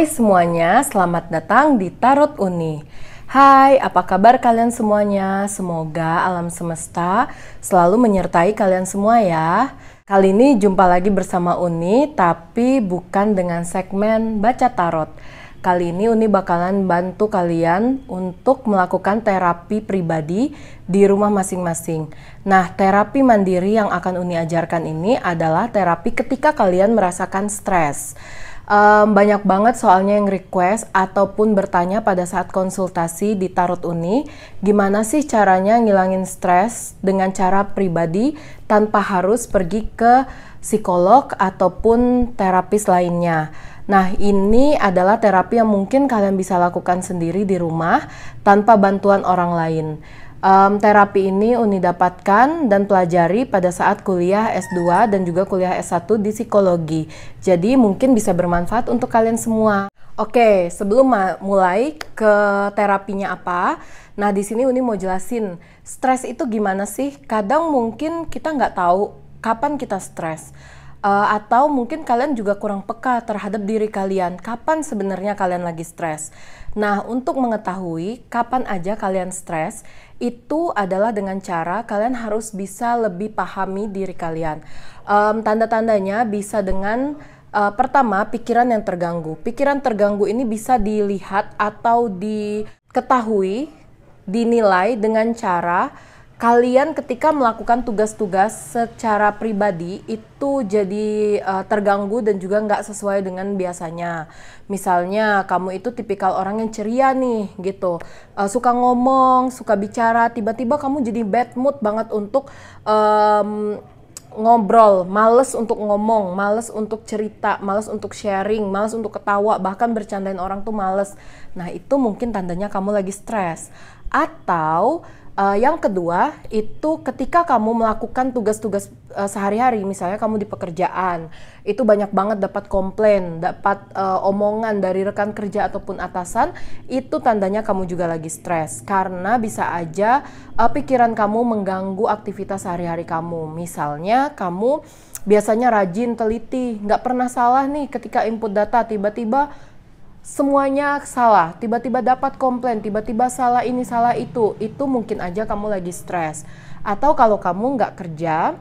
Hai semuanya, selamat datang di Tarot Uni. Hai, apa kabar kalian semuanya? Semoga alam semesta selalu menyertai kalian semua ya. Kali ini jumpa lagi bersama Uni, tapi bukan dengan segmen baca tarot. Kali ini Uni bakalan bantu kalian untuk melakukan terapi pribadi di rumah masing-masing. Nah, terapi mandiri yang akan Uni ajarkan ini adalah terapi ketika kalian merasakan stres. Banyak banget soalnya yang request ataupun bertanya pada saat konsultasi di Tarot Uni, gimana sih caranya ngilangin stres dengan cara pribadi tanpa harus pergi ke psikolog ataupun terapis lainnya. Nah, ini adalah terapi yang mungkin kalian bisa lakukan sendiri di rumah tanpa bantuan orang lain. Terapi ini Uni dapatkan dan pelajari pada saat kuliah S2 dan juga kuliah S1 di psikologi. Jadi mungkin bisa bermanfaat untuk kalian semua. Oke, sebelum mulai ke terapinya apa, nah di sini Uni mau jelasin, stres itu gimana sih? Kadang mungkin kita nggak tahu kapan kita stres. Atau mungkin kalian juga kurang peka terhadap diri kalian, kapan sebenarnya kalian lagi stres. Nah, untuk mengetahui kapan aja kalian stres, itu adalah dengan cara kalian harus bisa lebih pahami diri kalian. Tanda-tandanya bisa dengan pertama, pikiran yang terganggu. Pikiran terganggu ini bisa dilihat atau diketahui, dinilai dengan cara kalian ketika melakukan tugas-tugas secara pribadi itu jadi terganggu dan juga nggak sesuai dengan biasanya. Misalnya kamu itu tipikal orang yang ceria nih gitu, suka ngomong, suka bicara, tiba-tiba kamu jadi bad mood banget untuk ngobrol, males untuk ngomong, males untuk cerita, males untuk sharing, males untuk ketawa, bahkan bercandain orang tuh males. Nah itu mungkin tandanya kamu lagi stres. Atau yang kedua, itu ketika kamu melakukan tugas-tugas sehari-hari, misalnya kamu di pekerjaan, itu banyak banget dapat komplain, dapat omongan dari rekan kerja ataupun atasan, itu tandanya kamu juga lagi stres. Karena bisa aja pikiran kamu mengganggu aktivitas sehari-hari kamu. Misalnya kamu biasanya rajin, teliti, nggak pernah salah nih ketika input data, tiba-tiba semuanya salah, tiba-tiba dapat komplain, tiba-tiba salah ini, salah itu mungkin aja kamu lagi stres. Atau kalau kamu nggak kerja,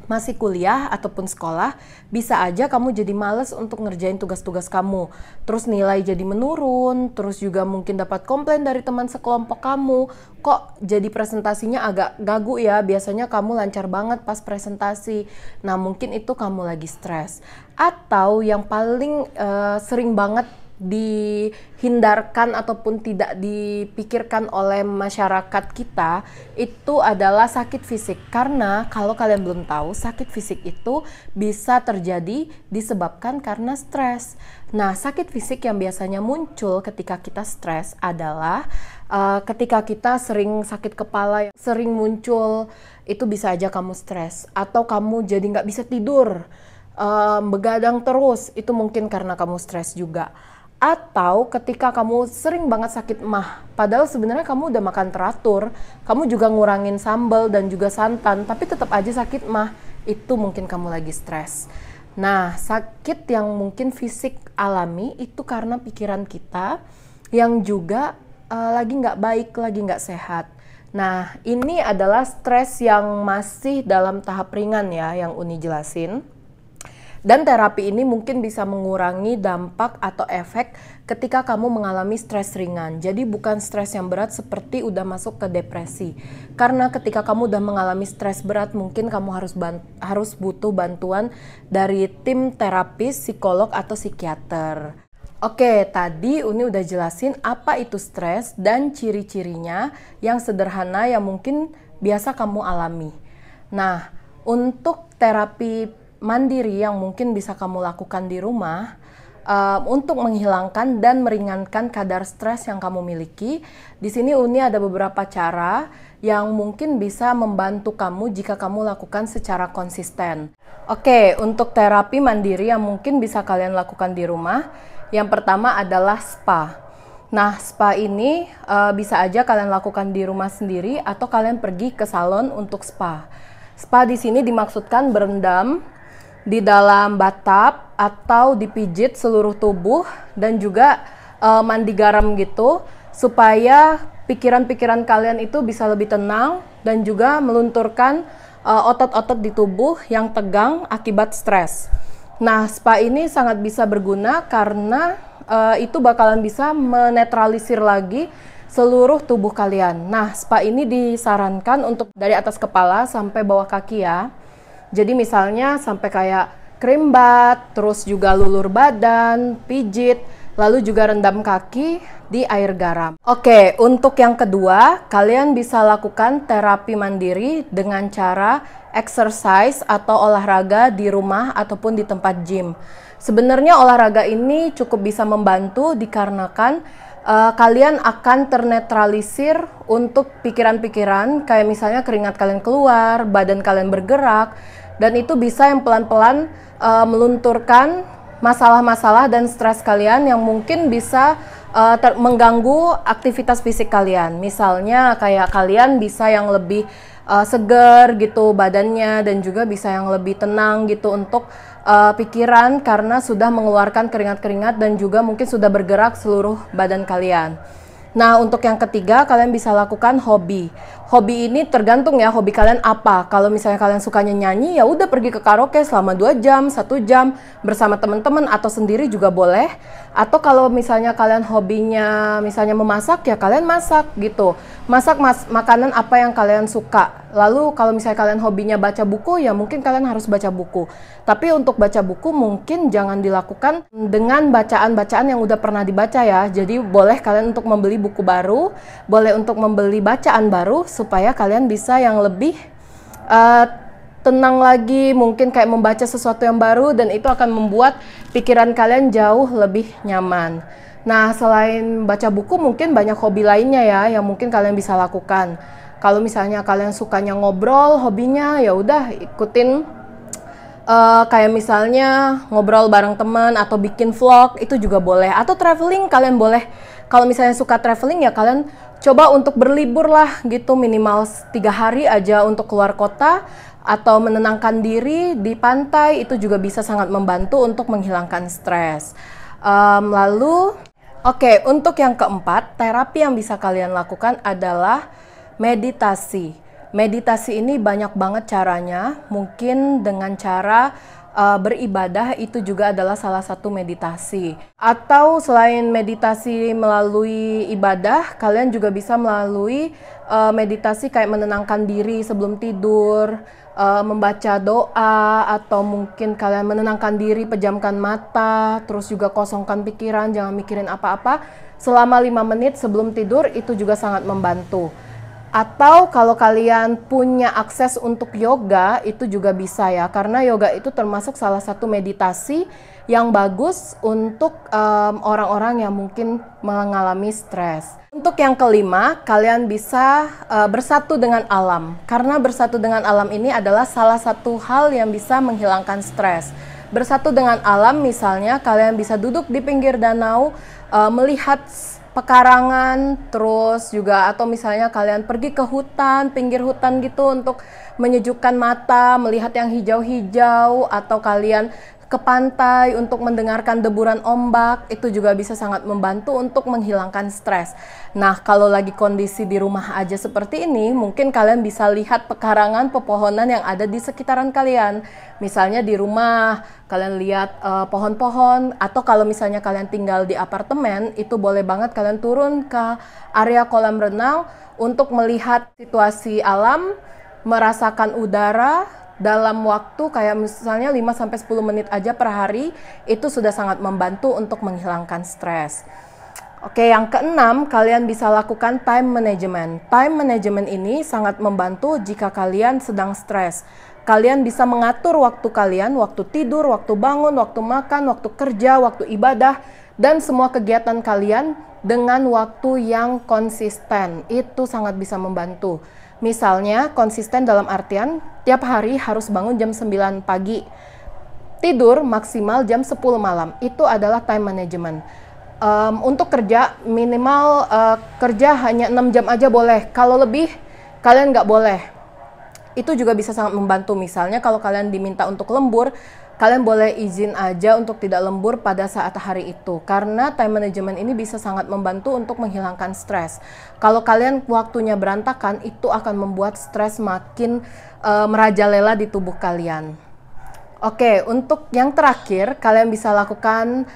masih kuliah ataupun sekolah, bisa aja kamu jadi males untuk ngerjain tugas-tugas kamu. Terus nilai jadi menurun, terus juga mungkin dapat komplain dari teman sekelompok kamu. Kok jadi presentasinya agak gagu ya, biasanya kamu lancar banget pas presentasi. Nah mungkin itu kamu lagi stres. Atau yang paling sering banget dihindarkan ataupun tidak dipikirkan oleh masyarakat kita itu adalah sakit fisik. Karena kalau kalian belum tahu, sakit fisik itu bisa terjadi disebabkan karena stres. Nah, sakit fisik yang biasanya muncul ketika kita stres adalah ketika kita sering sakit kepala, sering muncul, itu bisa aja kamu stres. Atau kamu jadi nggak bisa tidur, begadang terus, itu mungkin karena kamu stres juga. Atau ketika kamu sering banget sakit emah, padahal sebenarnya kamu udah makan teratur, kamu juga ngurangin sambal dan juga santan, tapi tetap aja sakit emah, itu mungkin kamu lagi stres. Nah, sakit yang mungkin fisik alami itu karena pikiran kita yang juga lagi nggak baik, lagi nggak sehat. Nah, ini adalah stres yang masih dalam tahap ringan ya, yang Uni jelasin. Dan terapi ini mungkin bisa mengurangi dampak atau efek ketika kamu mengalami stres ringan. Jadi bukan stres yang berat seperti udah masuk ke depresi. Karena ketika kamu udah mengalami stres berat, mungkin kamu harus butuh bantuan dari tim terapis, psikolog atau psikiater. Oke, tadi Uni udah jelasin apa itu stres dan ciri-cirinya yang sederhana yang mungkin biasa kamu alami. Nah, untuk terapi mandiri yang mungkin bisa kamu lakukan di rumah untuk menghilangkan dan meringankan kadar stres yang kamu miliki. Di sini Uni ada beberapa cara yang mungkin bisa membantu kamu jika kamu lakukan secara konsisten. Oke, untuk terapi mandiri yang mungkin bisa kalian lakukan di rumah, yang pertama adalah spa. Nah, spa ini bisa aja kalian lakukan di rumah sendiri atau kalian pergi ke salon untuk spa. Spa di sini dimaksudkan berendam di dalam bathtub atau dipijit seluruh tubuh dan juga mandi garam gitu, supaya pikiran-pikiran kalian itu bisa lebih tenang dan juga melunturkan otot-otot di tubuh yang tegang akibat stres. Nah, spa ini sangat bisa berguna karena itu bakalan bisa menetralisir lagi seluruh tubuh kalian. Nah, spa ini disarankan untuk dari atas kepala sampai bawah kaki ya. Jadi misalnya sampai kayak krim bath, terus juga lulur badan, pijit, lalu juga rendam kaki di air garam. Oke, untuk yang kedua, kalian bisa lakukan terapi mandiri dengan cara exercise atau olahraga di rumah ataupun di tempat gym. Sebenarnya olahraga ini cukup bisa membantu dikarenakan kalian akan ternetralisir untuk pikiran-pikiran, kayak misalnya keringat kalian keluar, badan kalian bergerak, dan itu bisa yang pelan-pelan melunturkan masalah-masalah dan stres kalian yang mungkin bisa mengganggu aktivitas fisik kalian. Misalnya kayak kalian bisa yang lebih segar gitu badannya, dan juga bisa yang lebih tenang gitu untuk pikiran karena sudah mengeluarkan keringat-keringat dan juga mungkin sudah bergerak seluruh badan kalian. Nah, untuk yang ketiga, kalian bisa lakukan hobi. Hobi ini tergantung ya, hobi kalian apa. Kalau misalnya kalian sukanya nyanyi, ya udah pergi ke karaoke selama 2 jam, 1 jam bersama teman-teman atau sendiri juga boleh. Atau kalau misalnya kalian hobinya misalnya memasak, ya kalian masak gitu. Masak makanan apa yang kalian suka. Lalu kalau misalnya kalian hobinya baca buku, ya mungkin kalian harus baca buku. Tapi untuk baca buku mungkin jangan dilakukan dengan bacaan-bacaan yang udah pernah dibaca ya. Jadi boleh kalian untuk membeli buku baru, boleh untuk membeli bacaan baru supaya kalian bisa yang lebih tenang lagi, mungkin kayak membaca sesuatu yang baru, dan itu akan membuat pikiran kalian jauh lebih nyaman. Nah, selain baca buku mungkin banyak hobi lainnya ya yang mungkin kalian bisa lakukan. Kalau misalnya kalian sukanya ngobrol, hobinya ya udah ikutin kayak misalnya ngobrol bareng teman atau bikin vlog, itu juga boleh. Atau traveling kalian boleh. Kalau misalnya suka traveling ya kalian coba untuk berlibur lah gitu, minimal 3 hari aja untuk keluar kota atau menenangkan diri di pantai, itu juga bisa sangat membantu untuk menghilangkan stres. Oke, untuk yang keempat, terapi yang bisa kalian lakukan adalah meditasi. Meditasi ini banyak banget caranya, mungkin dengan cara beribadah itu juga adalah salah satu meditasi. Atau selain meditasi melalui ibadah, kalian juga bisa melalui meditasi kayak menenangkan diri sebelum tidur, membaca doa, atau mungkin kalian menenangkan diri, pejamkan mata, terus juga kosongkan pikiran, jangan mikirin apa-apa selama 5 menit sebelum tidur, itu juga sangat membantu. Atau kalau kalian punya akses untuk yoga, itu juga bisa ya, karena yoga itu termasuk salah satu meditasi yang bagus untuk orang-orang yang mungkin mengalami stres. Untuk yang kelima, kalian bisa bersatu dengan alam, karena bersatu dengan alam ini adalah salah satu hal yang bisa menghilangkan stres. Bersatu dengan alam, misalnya kalian bisa duduk di pinggir danau, melihat pekarangan, terus juga atau misalnya kalian pergi ke hutan, pinggir hutan gitu untuk menyejukkan mata, melihat yang hijau-hijau, atau kalian ke pantai untuk mendengarkan deburan ombak, itu juga bisa sangat membantu untuk menghilangkan stres. Nah, kalau lagi kondisi di rumah aja seperti ini, mungkin kalian bisa lihat pekarangan pepohonan yang ada di sekitaran kalian. Misalnya di rumah, kalian lihat pohon-pohon, atau kalau misalnya kalian tinggal di apartemen, itu boleh banget kalian turun ke area kolam renang untuk melihat situasi alam, merasakan udara, dalam waktu kayak misalnya 5-10 menit aja per hari, itu sudah sangat membantu untuk menghilangkan stres. Oke, yang keenam, kalian bisa lakukan time management. Time management ini sangat membantu jika kalian sedang stres. Kalian bisa mengatur waktu kalian, waktu tidur, waktu bangun, waktu makan, waktu kerja, waktu ibadah, dan semua kegiatan kalian dengan waktu yang konsisten. Itu sangat bisa membantu. Misalnya konsisten dalam artian tiap hari harus bangun jam 9 pagi, tidur maksimal jam 10 malam. Itu adalah time management. Untuk kerja minimal kerja hanya 6 jam aja boleh. Kalau lebih kalian nggak boleh. itu juga bisa sangat membantu. Misalnya kalau kalian diminta untuk lembur, kalian boleh izin aja untuk tidak lembur pada saat hari itu. Karena time management ini bisa sangat membantu untuk menghilangkan stres. Kalau kalian waktunya berantakan, itu akan membuat stres makin merajalela di tubuh kalian. Oke, untuk yang terakhir, kalian bisa lakukan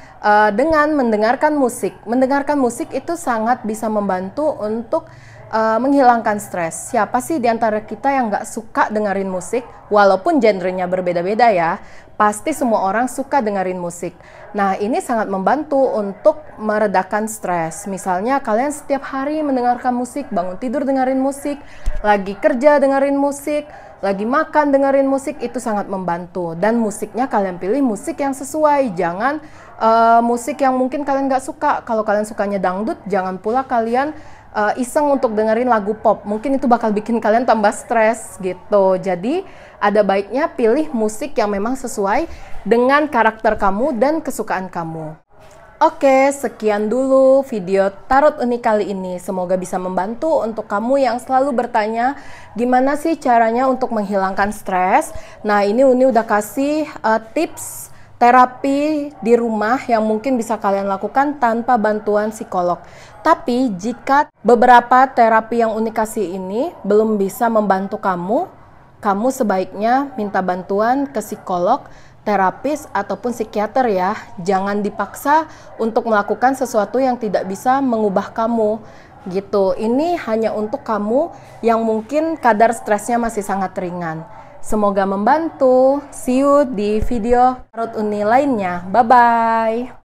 dengan mendengarkan musik. Mendengarkan musik itu sangat bisa membantu untuk menghilangkan stres. Siapa sih di antara kita yang nggak suka dengerin musik? Walaupun genrenya berbeda-beda ya, pasti semua orang suka dengerin musik. Nah, ini sangat membantu untuk meredakan stres. Misalnya kalian setiap hari mendengarkan musik, bangun tidur dengerin musik, lagi kerja dengerin musik, lagi makan dengerin musik, itu sangat membantu. Dan musiknya kalian pilih musik yang sesuai, jangan musik yang mungkin kalian nggak suka. Kalau kalian sukanya dangdut, jangan pula kalian iseng untuk dengerin lagu pop. Mungkin itu bakal bikin kalian tambah stres gitu. Jadi ada baiknya pilih musik yang memang sesuai dengan karakter kamu dan kesukaan kamu. Oke, sekian dulu video Tarot Uni kali ini. Semoga bisa membantu untuk kamu yang selalu bertanya gimana sih caranya untuk menghilangkan stres. Nah, ini Uni udah kasih tips terapi di rumah yang mungkin bisa kalian lakukan tanpa bantuan psikolog. Tapi jika beberapa terapi yang Uni kasih ini belum bisa membantu kamu, kamu sebaiknya minta bantuan ke psikolog, terapis, ataupun psikiater ya. Jangan dipaksa untuk melakukan sesuatu yang tidak bisa mengubah kamu gitu. Ini hanya untuk kamu yang mungkin kadar stresnya masih sangat ringan. Semoga membantu. See you di video Tarot Uni lainnya. Bye-bye.